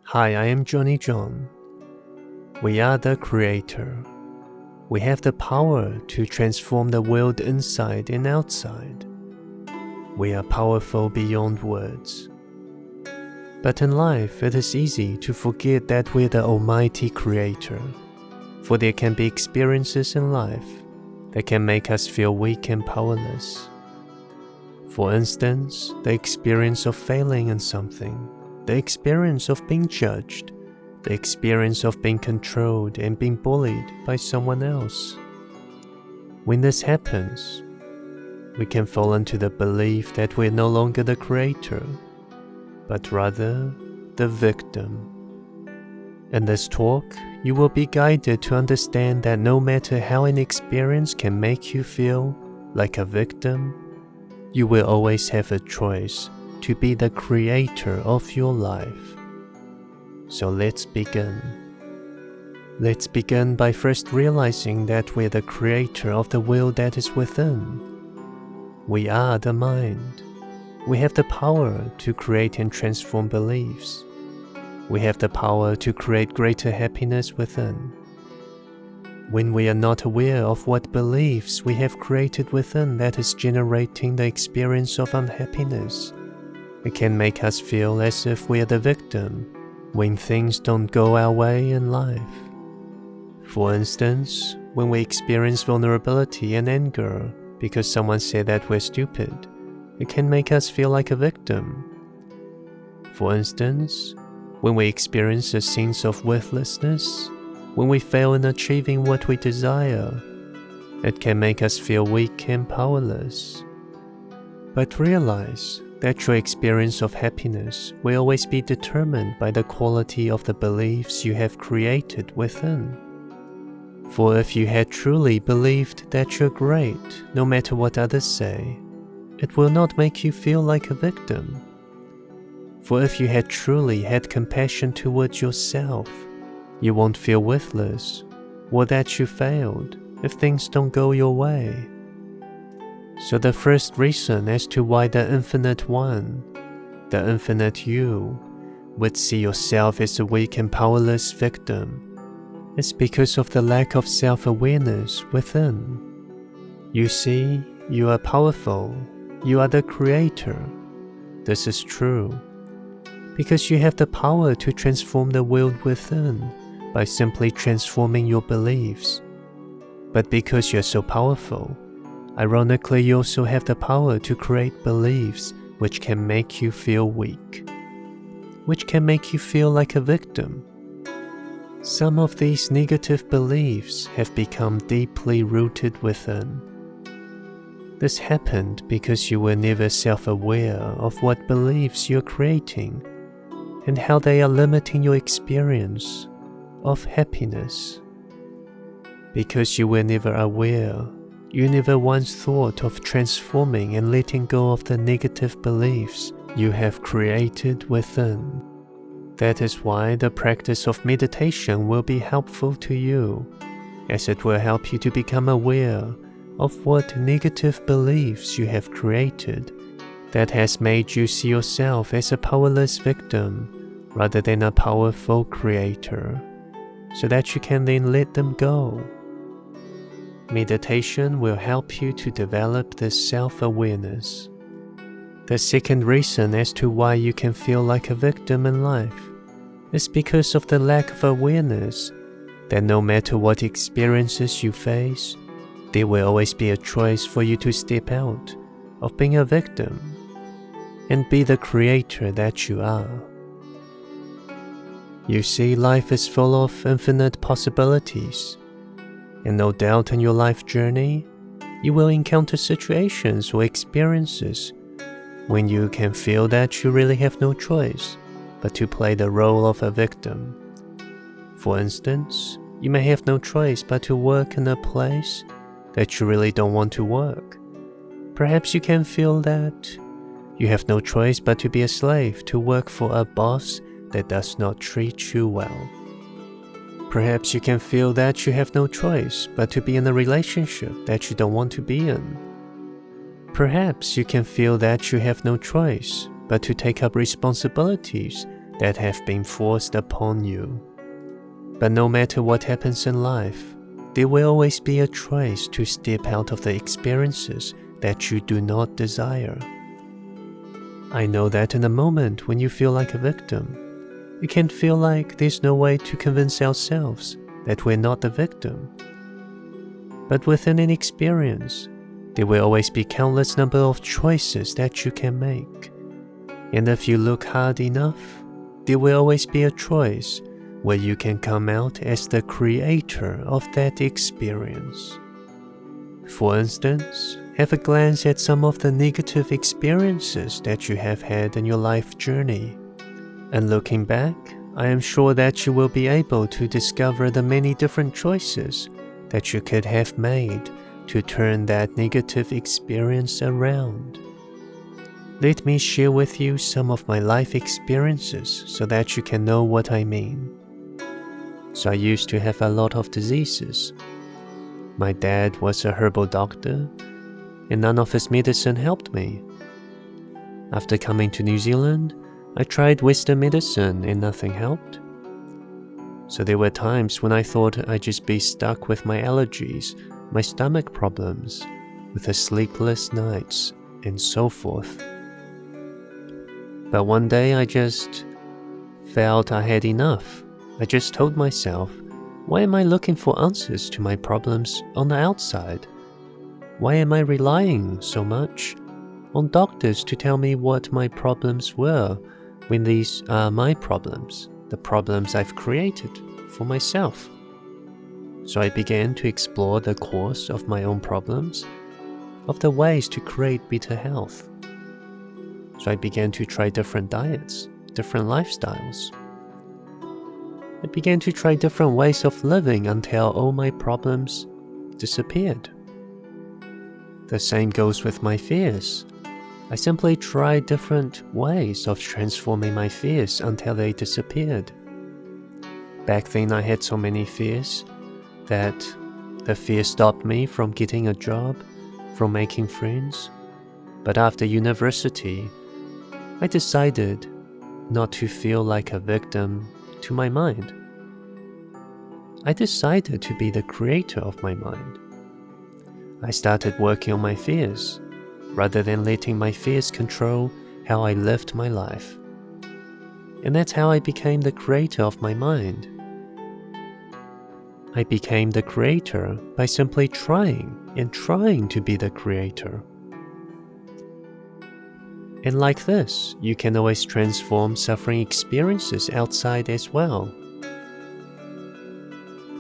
Hi, I am Johnny John. We are the creator. We have the power to transform the world inside and outside. We are powerful beyond words. But in life, it is easy to forget that we're the almighty creator, for there can be experiences in life that can make us feel weak and powerless. For instance, the experience of failing in something, the experience of being judged, the experience of being controlled and being bullied by someone else. When this happens, we can fall into the belief that we're no longer the creator, but rather the victim. In this talk, you will be guided to understand that no matter how an experience can make you feel like a victim, you will always have a choice to be the creator of your life. So let's begin. Let's begin by first realizing that we're the creator of the world that is within. We are the mind. We have the power to create and transform beliefs. We have the power to create greater happiness within. When we are not aware of what beliefs we have created within that is generating the experience of unhappiness, it can make us feel as if we are the victim when things don't go our way in life. For instance, when we experience vulnerability and anger because someone said that we're stupid, it can make us feel like a victim. For instance, when we experience a sense of worthlessness, when we fail in achieving what we desire, it can make us feel weak and powerless. But realize that your experience of happiness will always be determined by the quality of the beliefs you have created within. For if you had truly believed that you're great, no matter what others say, it will not make you feel like a victim. For if you had truly had compassion towards yourself, you won't feel worthless or that you failed if things don't go your way. So the first reason as to why the Infinite One, the Infinite You, would see yourself as a weak and powerless victim is because of the lack of self-awareness within. You see, you are powerful. You are the creator. This is true because you have the power to transform the world within by simply transforming your beliefs. But because you're so powerful, ironically, you also have the power to create beliefs which can make you feel weak, which can make you feel like a victim. Some of these negative beliefs have become deeply rooted within. This happened because you were never self-aware of what beliefs you're creating and how they are limiting your experience of happiness. Because you were never aware, you never once thought of transforming and letting go of the negative beliefs you have created within. That is why the practice of meditation will be helpful to you, as it will help you to become aware of what negative beliefs you have created that has made you see yourself as a powerless victim rather than a powerful creator, so that you can then let them go. Meditation will help you to develop this self-awareness. The second reason as to why you can feel like a victim in life is because of the lack of awareness that no matter what experiences you face, there will always be a choice for you to step out of being a victim and be the creator that you are. You see, life is full of infinite possibilities, and no doubt in your life journey, you will encounter situations or experiences when you can feel that you really have no choice but to play the role of a victim. For instance, you may have no choice but to work in a place that you really don't want to work. Perhaps you can feel that you have no choice but to be a slave to work for a boss that does not treat you well. Perhaps you can feel that you have no choice but to be in a relationship that you don't want to be in. Perhaps you can feel that you have no choice but to take up responsibilities that have been forced upon you. But no matter what happens in life, there will always be a choice to step out of the experiences that you do not desire. I know that in a moment when you feel like a victim, it can feel like there's no way to convince ourselves that we're not the victim. But within an experience, there will always be countless number of choices that you can make. And if you look hard enough, there will always be a choice where you can come out as the creator of that experience. For instance, have a glance at some of the negative experiences that you have had in your life journey. And looking back, I am sure that you will be able to discover the many different choices that you could have made to turn that negative experience around. Let me share with you some of my life experiences so that you can know what I mean. So I used to have a lot of diseases. My dad was a herbal doctor, and none of his medicine helped me. After coming to New Zealand, I tried Western medicine and nothing helped. So there were times when I thought I'd just be stuck with my allergies, my stomach problems, with the sleepless nights, and so forth. But one day I just felt I had enough. I just told myself, why am I looking for answers to my problems on the outside? Why am I relying so much on doctors to tell me what my problems were when these are my problems, the problems I've created for myself? So I began to explore the cause of my own problems, of the ways to create better health. So I began to try different diets, different lifestyles. I began to try different ways of living until all my problems disappeared. The same goes with my fears. I simply tried different ways of transforming my fears until they disappeared. Back then I had so many fears that the fear stopped me from getting a job, from making friends. But after university, I decided not to feel like a victim to my mind. I decided to be the creator of my mind. I started working on my fears, rather than letting my fears control how I lived my life. And that's how I became the creator of my mind. I became the creator by simply trying to be the creator. And like this, you can always transform suffering experiences outside as well.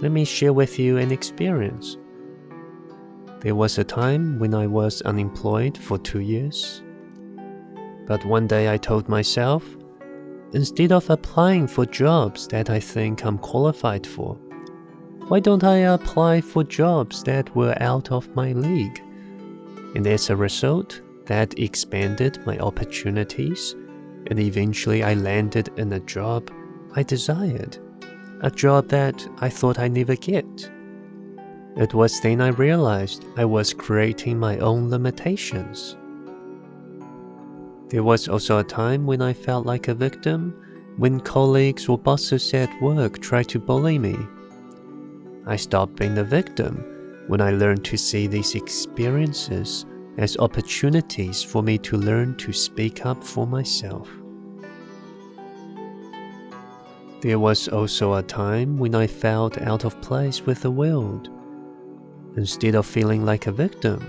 Let me share with you an experience. There was a time when I was unemployed for 2 years. But one day I told myself, instead of applying for jobs that I think I'm qualified for, why don't I apply for jobs that were out of my league? And as a result, that expanded my opportunities, and eventually I landed in a job I desired, a job that I thought I'd never get. It was then I realized I was creating my own limitations. There was also a time when I felt like a victim, when colleagues or bosses at work tried to bully me. I stopped being the victim when I learned to see these experiences as opportunities for me to learn to speak up for myself. There was also a time when I felt out of place with the world. Instead of feeling like a victim,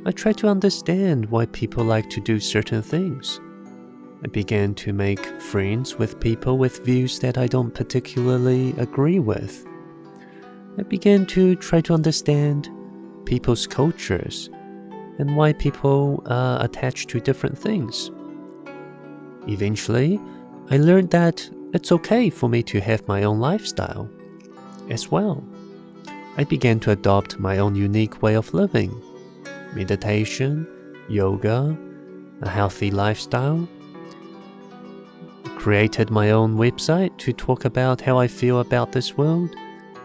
I tried to understand why people like to do certain things. I began to make friends with people with views that I don't particularly agree with. I began to try to understand people's cultures and why people are attached to different things. Eventually, I learned that it's okay for me to have my own lifestyle as well. I began to adopt my own unique way of living, meditation, yoga, a healthy lifestyle. I created my own website to talk about how I feel about this world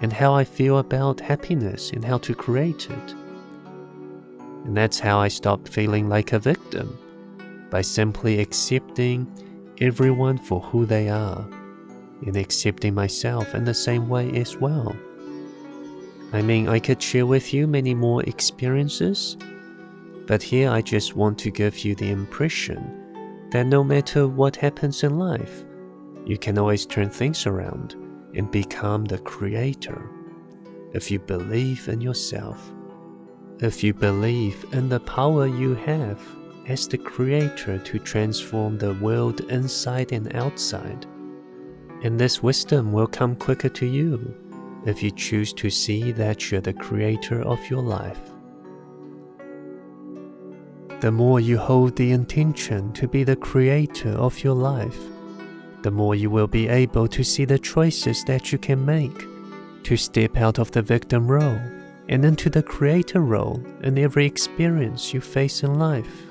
and how I feel about happiness and how to create it. And that's how I stopped feeling like a victim, by simply accepting everyone for who they are and accepting myself in the same way as well. I mean, I could share with you many more experiences, but here I just want to give you the impression that no matter what happens in life, you can always turn things around and become the creator if you believe in yourself. If you believe in the power you have as the creator to transform the world inside and outside. And this wisdom will come quicker to you if you choose to see that you're the creator of your life. The more you hold the intention to be the creator of your life, the more you will be able to see the choices that you can make to step out of the victim role and into the creator role in every experience you face in life.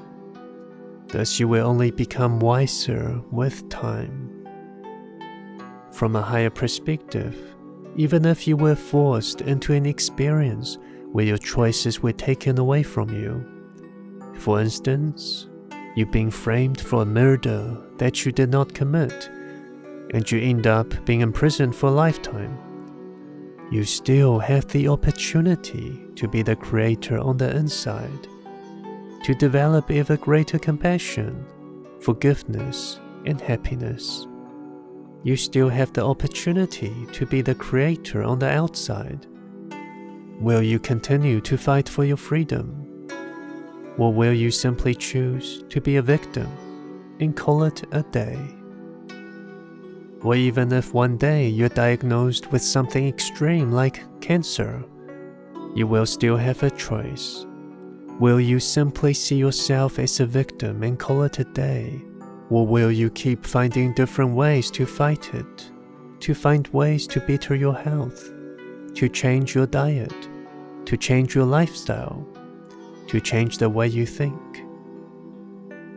Thus you will only become wiser with time. From a higher perspective, even if you were forced into an experience where your choices were taken away from you, for instance, you being framed for a murder that you did not commit, and you end up being imprisoned for a lifetime, you still have the opportunity to be the creator on the inside, to develop ever greater compassion, forgiveness, and happiness. You still have the opportunity to be the creator on the outside. Will you continue to fight for your freedom? Or will you simply choose to be a victim and call it a day? Or even if one day you're diagnosed with something extreme like cancer, you will still have a choice. Will you simply see yourself as a victim and call it a day? Or will you keep finding different ways to fight it, to find ways to better your health, to change your diet, to change your lifestyle, to change the way you think?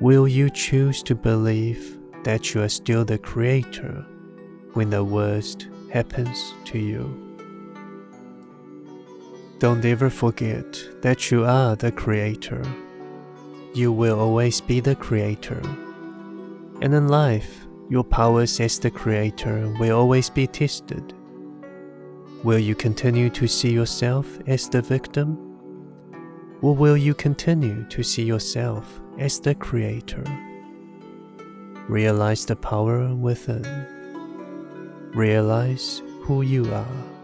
Will you choose to believe that you are still the creator when the worst happens to you? Don't ever forget that you are the creator. You will always be the creator. And in life, your powers as the creator will always be tested. Will you continue to see yourself as the victim? Or will you continue to see yourself as the creator? Realize the power within. Realize who you are.